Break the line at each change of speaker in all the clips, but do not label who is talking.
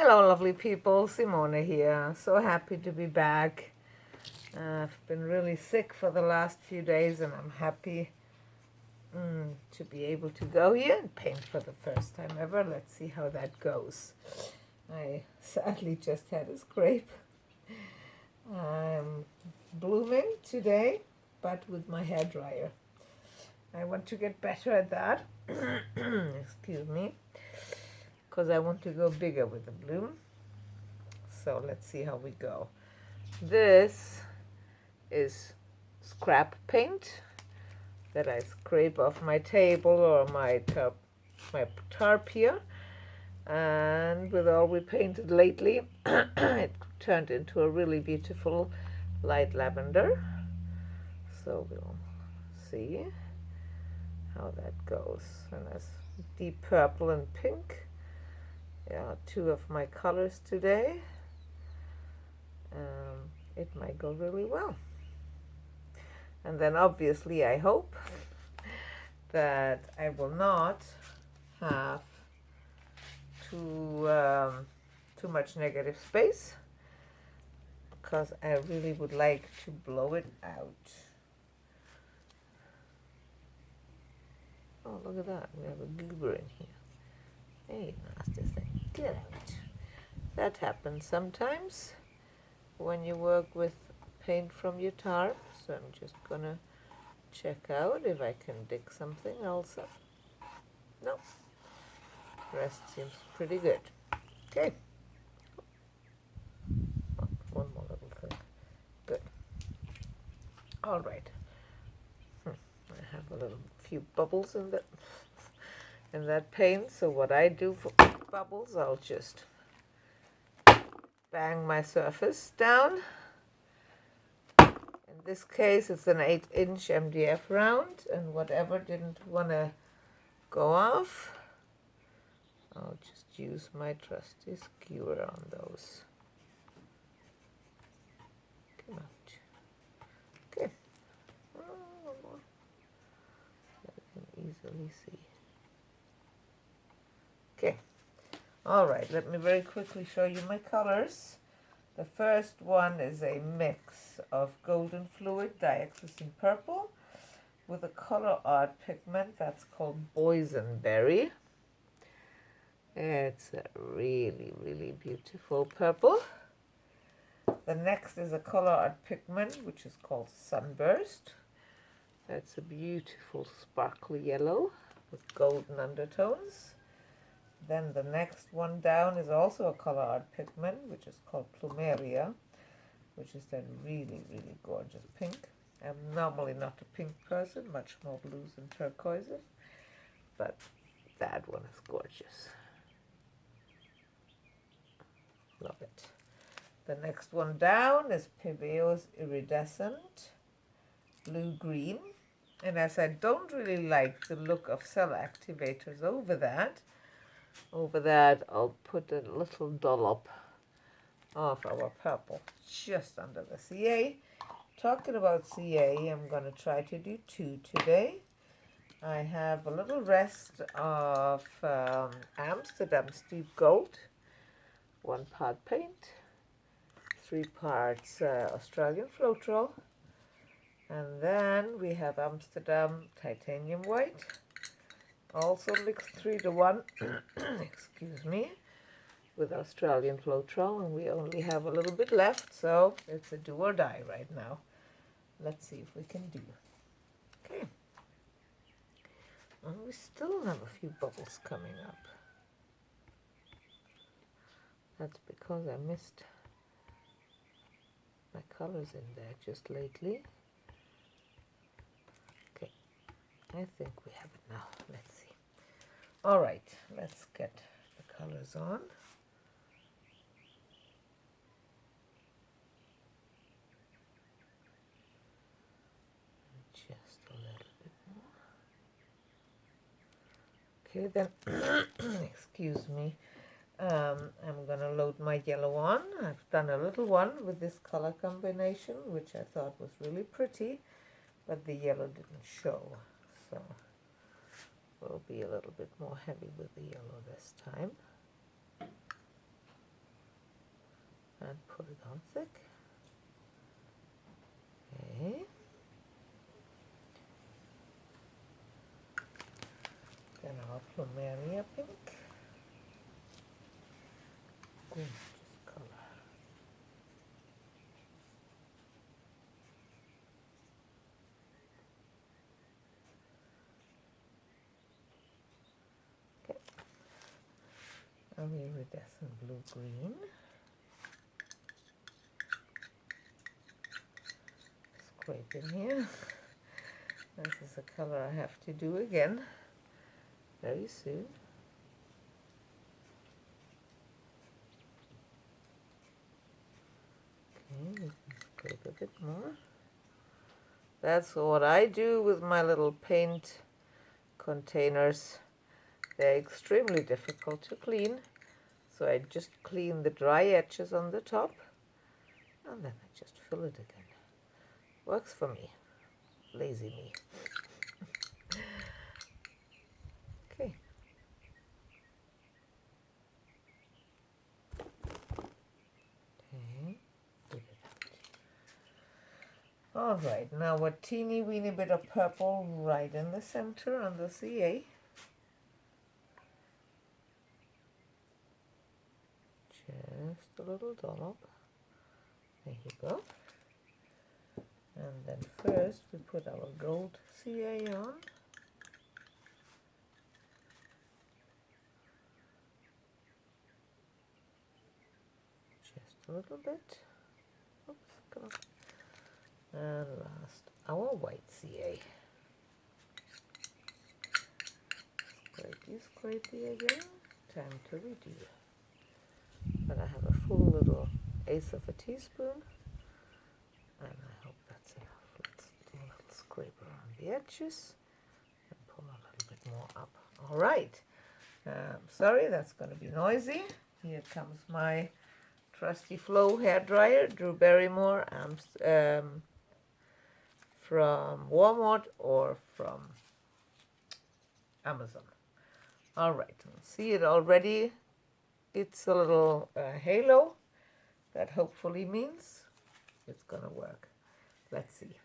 Hello, lovely people. Simona here. So happy to be back. I've been really sick for the last few days, and I'm happy to be able to go here and paint for the first time ever. Let's see how that goes. I sadly just had a scrape. I'm blooming today, but with my hairdryer. I want to get better at that. Excuse me. Because I want to go bigger with the bloom. So let's see how we go. This is scrap paint that I scrape off my table or my tarp here. And with all we painted lately, it turned into a really beautiful light lavender. So we'll see how that goes. And there's deep purple and pink. Yeah, two of my colors today. It might go really well. And then obviously I hope that I will not have too much negative space, because I really would like to blow it out. Oh, look at that. We have a goober in here. Hey, nasty thing. Get out. That happens sometimes when you work with paint from your tarp. So I'm just gonna check out if I can dig something else up. No, rest seems pretty good. Okay. Oh, one more little thing. Good. All right. I have a few bubbles in that paint. So what I do for bubbles, I'll just bang my surface down. In this case, it's an 8-inch MDF round, and whatever didn't want to go off, I'll just use my trusty skewer on those. Come out. Okay. One more. That I can easily see. Okay. All right, let me very quickly show you my colors. The first one is a mix of golden fluid, dioxazine purple, with a color art pigment that's called boysenberry. It's a really, really beautiful purple. The next is a color art pigment, which is called sunburst. That's a beautiful sparkly yellow with golden undertones. Then the next one down is also a color art pigment, which is called plumeria, which is that really, really gorgeous pink. I'm normally not a pink person, much more blues and turquoises, but that one is gorgeous. Love it. The next one down is Pebeo's iridescent blue-green. And as I don't really like the look of cell activators over that, I'll put a little dollop of our purple just under the CA. Talking about CA, I'm going to try to do 2 today. I have a little rest of Amsterdam Steep Gold, 1 part paint, 3 parts Australian Floetrol, and then we have Amsterdam Titanium White, also mixed 3-to-1, excuse me, with Australian Floetrol, and we only have a little bit left, so it's a do or die right now. Let's see if we can do. Okay. And we still have a few bubbles coming up. That's because I missed my colors in there just lately. Okay, I think we have it now. Let's see. All right, let's get the colors on. Just a little bit more. Okay, then, excuse me. I'm going to load my yellow on. I've done a little one with this color combination, which I thought was really pretty, but the yellow didn't show. So we'll be a little bit more heavy with the yellow this time. and put it on thick. Okay. Then our plumeria pink. Gorgeous color. Okay. And the iridescent blue-green. Scrape in here. This is a color I have to do again very soon. Okay, we can scrape a bit more. That's what I do with my little paint containers. They're extremely difficult to clean, so I just clean the dry edges on the top, and then I just fill it again. Works for me. Lazy me. Okay. Okay. Dig it out. All right, now a teeny weeny bit of purple right in the center on the CA. Just a little dollop. There you go. And then first we put our gold CA on. Just a little bit. Oops, come on. And last, our white CA. Scrapey, scrapey again. Time to redo. But I have a full little eighth of a teaspoon. And I hope that's enough. Let's do a little scrape around the edges and pull a little bit more up. All right. Sorry, that's going to be noisy. Here comes my trusty Flow hairdryer, Drew Barrymore, from Walmart or from Amazon. All right, see it already. It's a little halo. That hopefully means it's going to work. Let's see.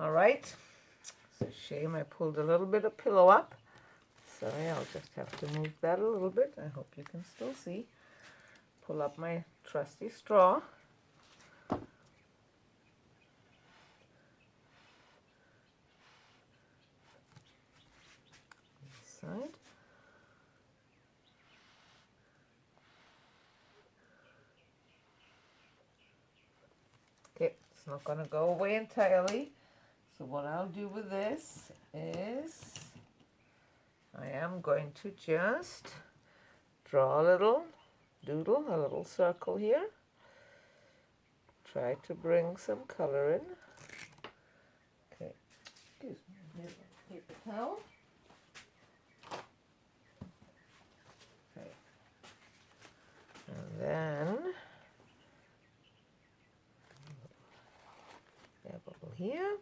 All right, it's a shame I pulled a little bit of pillow up. Sorry, I'll just have to move that a little bit. I hope you can still see. Pull up my trusty straw. This side. Okay, it's not going to go away entirely. So what I'll do with this is I am going to just draw a little doodle, a little circle here. Try to bring some color in. Okay, excuse me, here's a paper towel. Okay, and then a bubble here.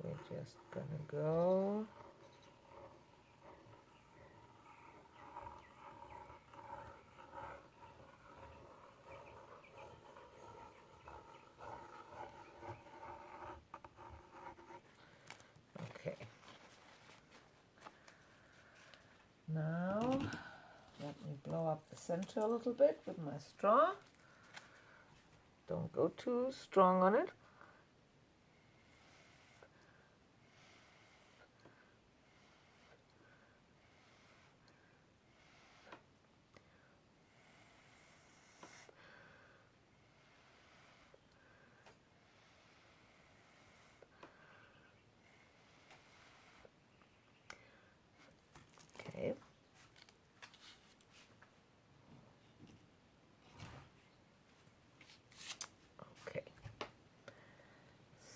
We're just gonna go okay. Now let me blow up the center a little bit with my straw. Don't go too strong on it. Okay.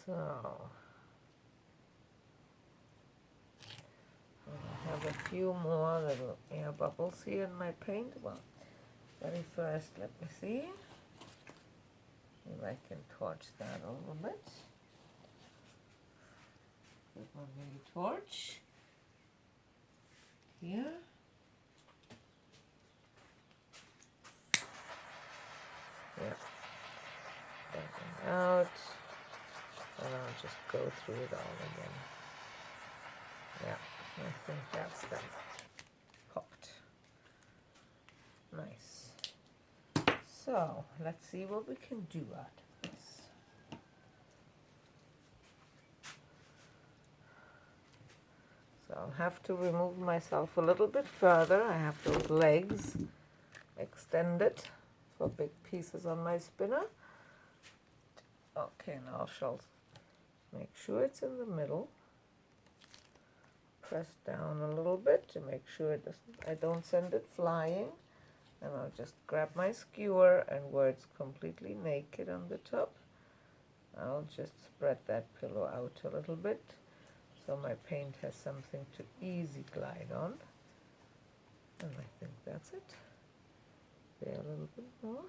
So I have a few more little air bubbles here in my paint. Well, very first, let me see if I can torch that a little bit. With my mini torch here. Yeah, backing out, and I'll just go through it all again. Yeah, I think that's done. Popped. Nice. So let's see what we can do out of this. So I'll have to remove myself a little bit further. I have those legs extended for big pieces on my spinner. Okay, now I shall make sure it's in the middle. Press down a little bit to make sure I don't send it flying. And I'll just grab my skewer, and where it's completely naked on the top, I'll just spread that pillow out a little bit so my paint has something to easy glide on. And I think that's it. There a little bit more.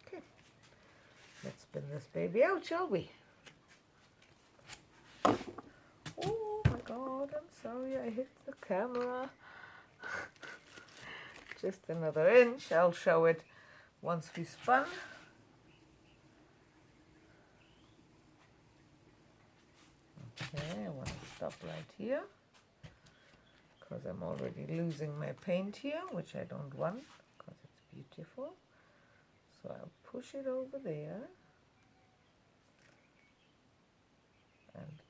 Okay, let's spin this baby out, shall we? Oh my God, I'm sorry I hit the camera. Just another inch. I'll show it once we spun. Okay, I want to stop right here because I'm already losing my paint here, which I don't want because it's beautiful. So I'll push it over there and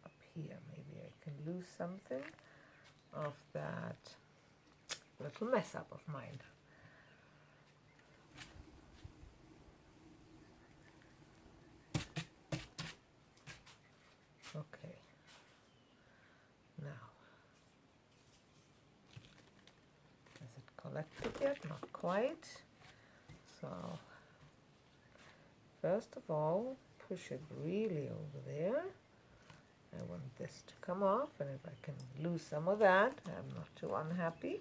up here. Maybe I can lose something of that little mess up of mine. Okay, now, has it collected yet? Not quite. So, first of all, push it really over there. I want this to come off, and if I can lose some of that, I'm not too unhappy.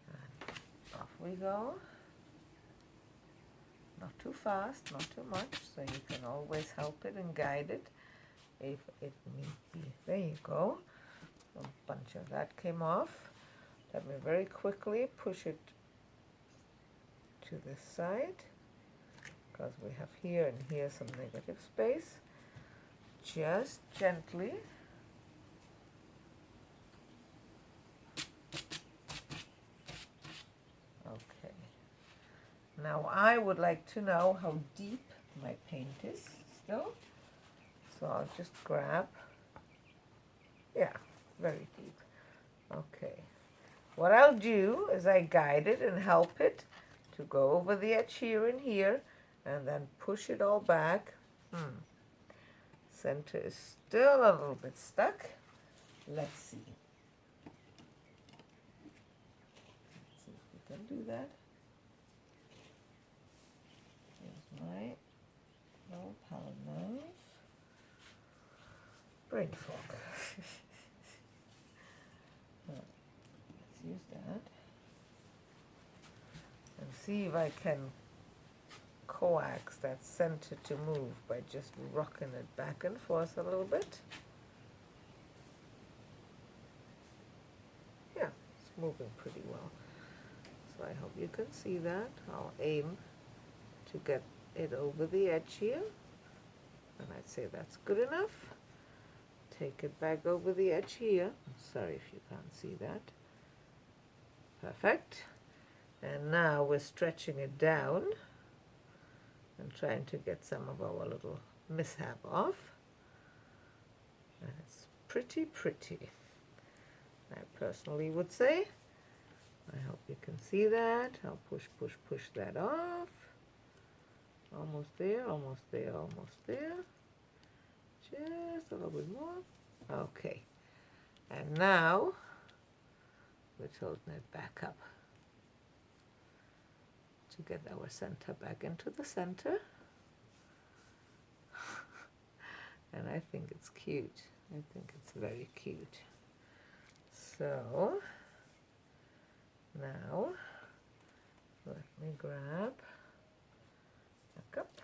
And off we go. Not too fast, not too much, so you can always help it and guide it if it need be. There you go. A bunch of that came off. Let me very quickly push it to this side because we have here and here some negative space. Just gently. Okay. Now I would like to know how deep my paint is still. So I'll just grab, yeah, very deep. Okay. What I'll do is I guide it and help it to go over the edge here and here, and then push it all back. Center is still a little bit stuck. Let's see. Let's see if we can do that. Here's my little palette knife. Brain fog. Let's use that. And see if I can coax that center to move by just rocking it back and forth a little bit. Yeah, it's moving pretty well. So I hope you can see that. I'll aim to get it over the edge here. And I'd say that's good enough. Take it back over the edge here. I'm sorry if you can't see that. Perfect. And now we're stretching it down and trying to get some of our little mishap off. And it's pretty pretty, I personally would say. I hope you can see that. I'll push that off. Almost there, almost there, almost there. Just a little bit more. Okay. And now we're tilting it back up. to get our center back into the center. And I think it's cute. I think it's very cute. So now let me grab a cup.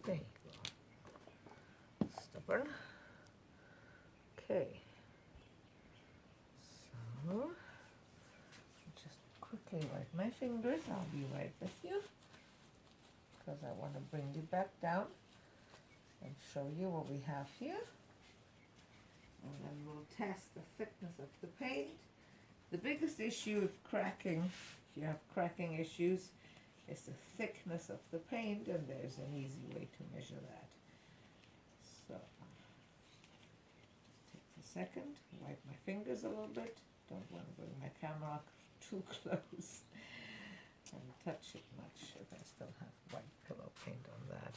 There you go. Stubborn. Okay. So just quickly wipe my fingers. I'll be right with you because I want to bring you back down and show you what we have here. And then we'll test the thickness of the paint. The biggest issue of cracking, if you have cracking issues, is the thickness of the paint, and there's an easy way to measure that. So, just take a second, wipe my fingers a little bit. Don't want to bring my camera too close and touch it much if I still have white pillow paint on that.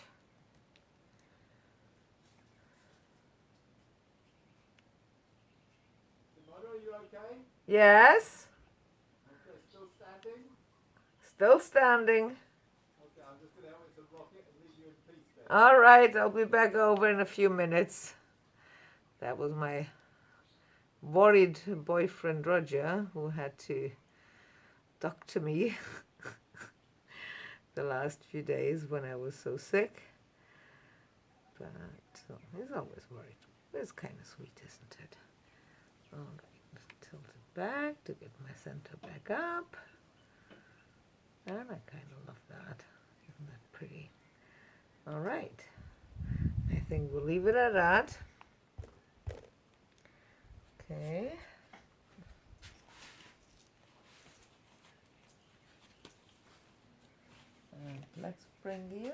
Are you okay?
Yes?
Okay, still standing?
Still standing.
Okay, I'm just going to help it to rock it and leave you in peace then.
All right, I'll be back over in a few minutes. That was my worried boyfriend Roger, who had to doctor me the last few days when I was so sick. But he's always worried. It's kind of sweet, isn't it? All right, tilt it back to get my center back up. And I kind of love that. Isn't that pretty? All right. I think we'll leave it at that. Okay. And let's bring you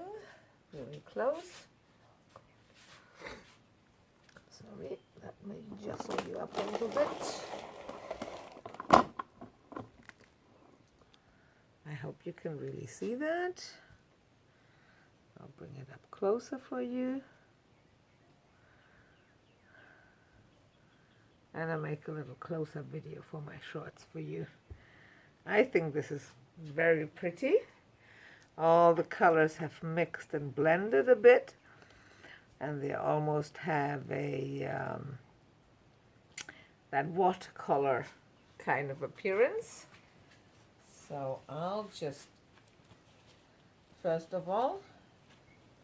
really close. Sorry, that may jostle you up a little bit. I hope you can really see that. I'll bring it up closer for you. And I'll make a little close-up video for my shorts for you. I think this is very pretty. All the colors have mixed and blended a bit. And they almost have a that watercolor kind of appearance. So I'll just, first of all,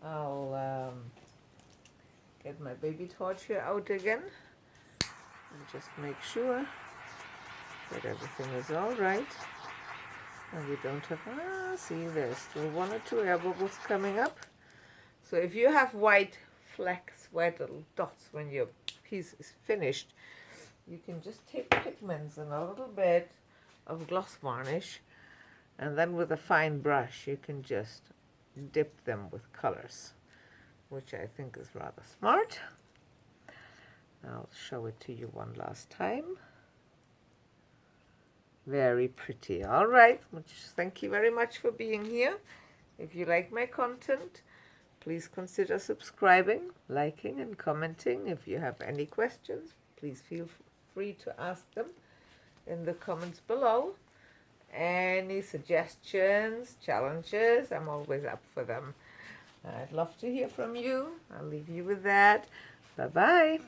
I'll get my baby torch here out again and just make sure that everything is all right. And we don't have, see, there's still one or two air bubbles coming up. So if you have white flecks, white little dots when your piece is finished, you can just take pigments and a little bit of gloss varnish, and then with a fine brush you can just dip them with colors, which I think is rather smart. I'll show it to you one last time. Very pretty. All right, thank you very much for being here. If you like my content, please consider subscribing, liking, and commenting. If you have any questions, please feel free to ask them in the comments below. Any suggestions, challenges, I'm always up for them. I'd love to hear from you. I'll leave you with that. Bye-bye.